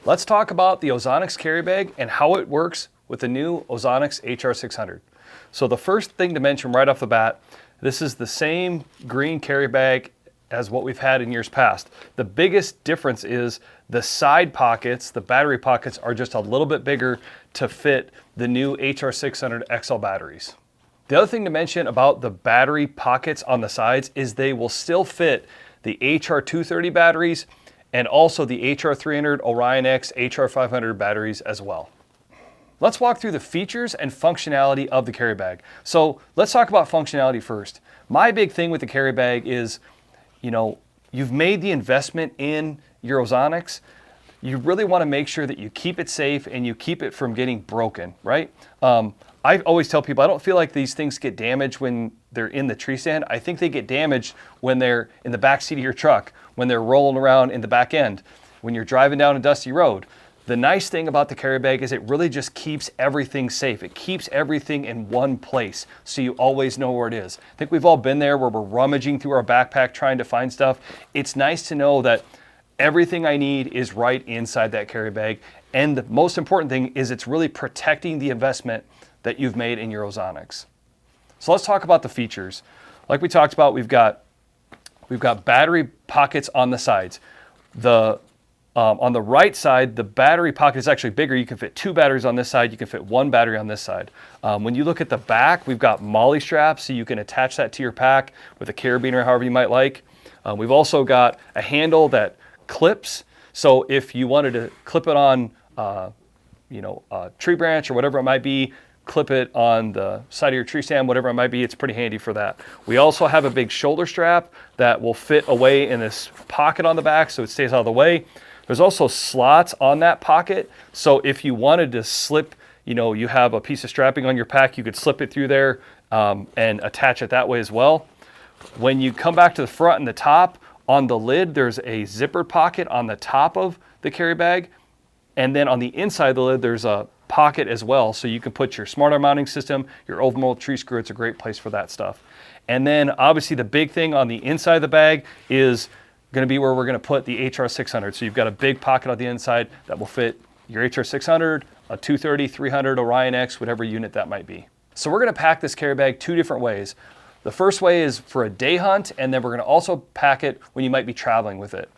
Let's talk about the Ozonics carry bag and how it works with the new Ozonics HR600. So the first thing to mention right off the bat, this is the same green carry bag as what we've had in years past. The biggest difference is the side pockets, the battery pockets, are just a little bit bigger to fit the new HR600 XL batteries. The other thing to mention about the battery pockets on the sides is they will still fit the HR230 batteries and also the HR300, Orion X, HR500 batteries as well. Let's walk through the features and functionality of the carry bag. So let's talk about functionality first. My big thing with the carry bag is, you've made the investment in your Ozonics. You really want to make sure that you keep it safe and you keep it from getting broken, right? I always tell people I don't feel like these things get damaged when they're in the tree stand. I think they get damaged when they're in the back seat of your truck, when they're rolling around in the back end, when you're driving down a dusty road. The nice thing about the carry bag is it really just keeps everything safe. It keeps everything in one place so you always know where it is. I think we've all been there where we're rummaging through our backpack trying to find stuff. It's nice to know that everything I need is right inside that carry bag. And the most important thing is it's really protecting the investment that you've made in your Ozonics. So let's talk about the features. Like we talked about, we've got battery pockets on the sides. On the right side, the battery pocket is actually bigger. You can fit 2 batteries on this side. You can fit 1 battery on this side. When you look at the back, we've got MOLLE straps, so you can attach that to your pack with a carabiner or however you might like. We've also got a handle that clips. So if you wanted to clip it on, a tree branch or whatever it might be, clip it on the side of your tree stand, whatever it might be, it's pretty handy for that. We also have a big shoulder strap that will fit away in this pocket on the back so it stays out of the way. There's also slots on that pocket. So if you wanted to slip, you have a piece of strapping on your pack, you could slip it through there and attach it that way as well. When you come back to the front and the top, on the lid, there's a zippered pocket on the top of the carry bag. And then on the inside of the lid, there's a pocket as well. So you can put your smart arm mounting system, your overmold tree screw. It's a great place for that stuff. And then obviously the big thing on the inside of the bag is going to be where we're going to put the HR600. So you've got a big pocket on the inside that will fit your HR600, a 230, 300, Orion X, whatever unit that might be. So we're going to pack this carry bag 2 different ways. The first way is for a day hunt, and then we're going to also pack it when you might be traveling with it.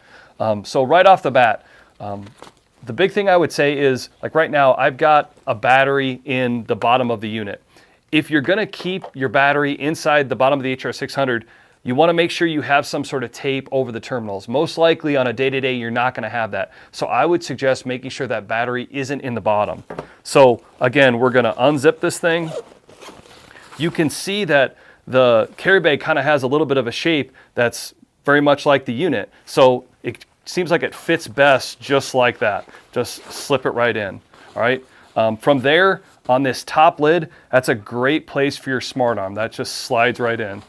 So right off the bat, the big thing I would say is, like right now, I've got a battery in the bottom of the unit. If you're going to keep your battery inside the bottom of the HR600, you want to make sure you have some sort of tape over the terminals. Most likely on a day-to-day, you're not going to have that. So I would suggest making sure that battery isn't in the bottom. So again, we're going to unzip this thing. You can see that the carry bag kind of has a little bit of a shape that's very much like the unit. So it seems like it fits best just like that. Just slip it right in, all right? From there, on this top lid, that's a great place for your smart arm. That just slides right in.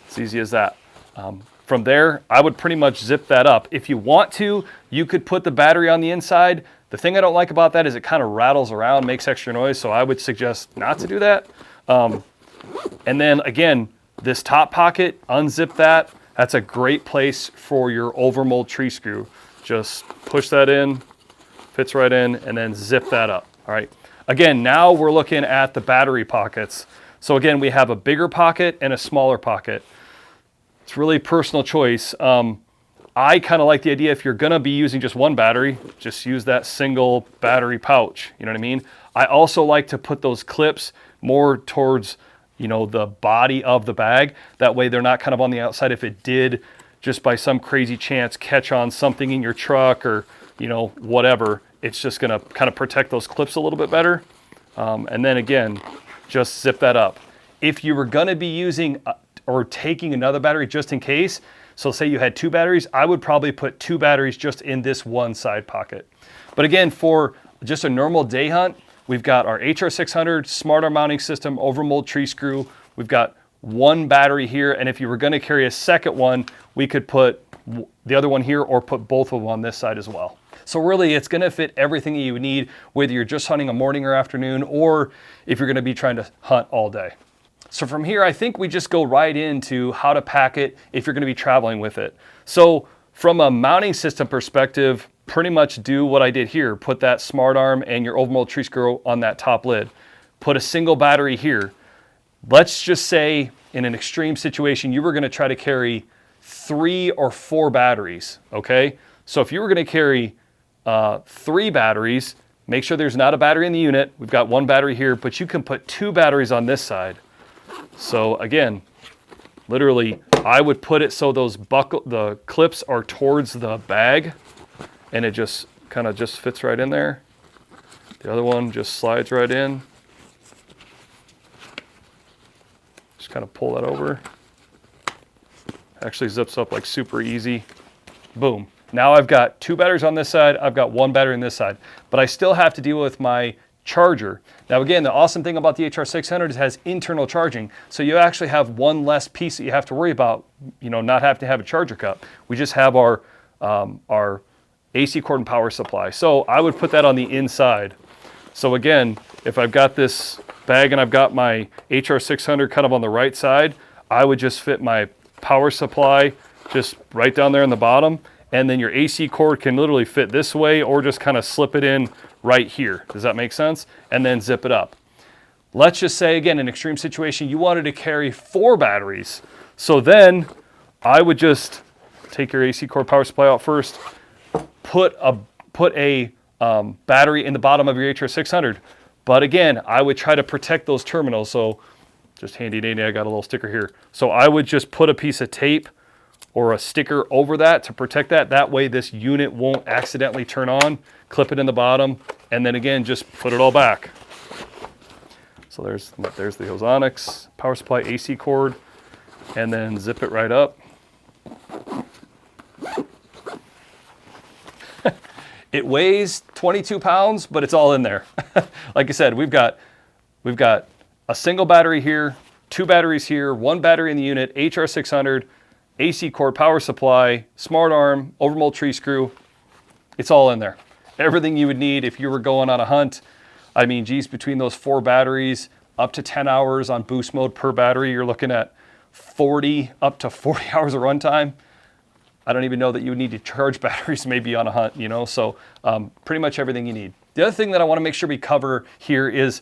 It's easy as that. From there, I would pretty much zip that up. If you want to, you could put the battery on the inside. The thing I don't like about that is it kind of rattles around, makes extra noise, so I would suggest not to do that. And then again, this top pocket, unzip that. That's a great place for your overmold tree screw. Just push that in, fits right in, and then zip that up, all right? Again, now we're looking at the battery pockets. So again, we have a bigger pocket and a smaller pocket. It's really personal choice. I kind of like the idea if you're gonna be using just one battery, just use that single battery pouch, you know what I mean? I also like to put those clips more towards the body of the bag. That way they're not kind of on the outside if it did just by some crazy chance catch on something in your truck or whatever. It's just gonna kind of protect those clips a little bit better. And then again, just zip that up. If you were gonna be using or taking another battery just in case, so say you had 2 batteries, I would probably put 2 batteries just in this one side pocket. But again, for just a normal day hunt, we've got our HR600 smart arm mounting system, overmold tree screw. We've got 1 battery here, and if you were gonna carry a second one, we could put the other one here or put both of them on this side as well. So really, it's gonna fit everything you would need, whether you're just hunting a morning or afternoon, or if you're gonna be trying to hunt all day. So from here, I think we just go right into how to pack it if you're gonna be traveling with it. So from a mounting system perspective, pretty much do what I did here. Put that smart arm and your overmold tree screw on that top lid. Put a single battery here. Let's just say in an extreme situation, you were gonna try to carry 3 or 4 batteries, okay? So if you were gonna carry 3 batteries, make sure there's not a battery in the unit. We've got 1 battery here, but you can put 2 batteries on this side. So again, literally, I would put it so the clips are towards the bag, and it just kind of just fits right in there. The other one just slides right in. Just kind of pull that over. Actually zips up like super easy. Boom. Now I've got 2 batteries on this side, I've got 1 battery on this side, but I still have to deal with my charger. Now again, the awesome thing about the HR600 is it has internal charging, so you actually have one less piece that you have to worry about, not have to have a charger cup. We just have our AC cord and power supply. So I would put that on the inside. So again, if I've got this bag and I've got my HR600 kind of on the right side, I would just fit my power supply just right down there in the bottom, and then your AC cord can literally fit this way or just kind of slip it in right here. Does that make sense? And then zip it up. Let's just say, again, in an extreme situation, you wanted to carry 4 batteries. So then I would just take your AC cord power supply out first, put a battery in the bottom of your HR600. But again, I would try to protect those terminals. So just handy dandy, I got a little sticker here. So I would just put a piece of tape or a sticker over that to protect that. That way this unit won't accidentally turn on. Clip it in the bottom, and then again, just put it all back. So there's the Ozonics power supply AC cord, and then zip it right up. It weighs 22 pounds, but it's all in there. Like I said, we've got a single battery here, 2 batteries here, 1 battery in the unit, HR600, AC cord power supply, smart arm, overmold tree screw. It's all in there. Everything you would need if you were going on a hunt. I mean, geez, between those 4 batteries, up to 10 hours on boost mode per battery, you're looking at up to 40 hours of runtime. I don't even know that you would need to charge batteries maybe on a hunt, so pretty much everything you need. The other thing that I want to make sure we cover here is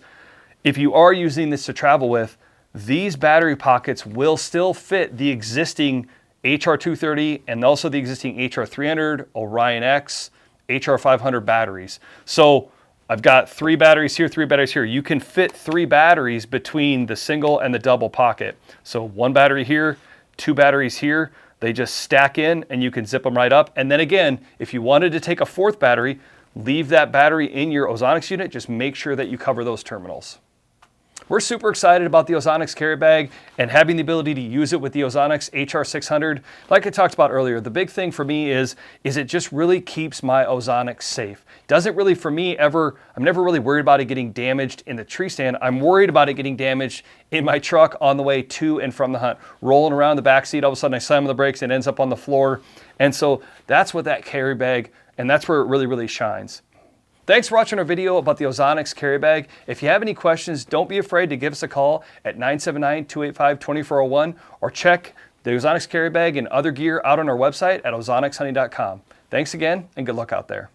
if you are using this to travel with, these battery pockets will still fit the existing HR230 and also the existing HR300, Orion X, HR500 batteries. So I've got 3 batteries here, 3 batteries here. You can fit 3 batteries between the single and the double pocket. So 1 battery here, 2 batteries here. They just stack in and you can zip them right up. And then again, if you wanted to take a 4th battery, leave that battery in your Ozonics unit. Just make sure that you cover those terminals. We're super excited about the Ozonics carry bag and having the ability to use it with the Ozonics HR600. Like I talked about earlier, the big thing for me is it just really keeps my Ozonics safe. Doesn't really, for me, I'm never really worried about it getting damaged in the tree stand. I'm worried about it getting damaged in my truck on the way to and from the hunt. Rolling around the back seat, all of a sudden I slam on the brakes and it ends up on the floor. And so that's what that carry bag, and that's where it really, really shines. Thanks for watching our video about the Ozonics carry bag. If you have any questions, don't be afraid to give us a call at 979-285-2401 or check the Ozonics carry bag and other gear out on our website at ozonicshunting.com. Thanks again, and good luck out there.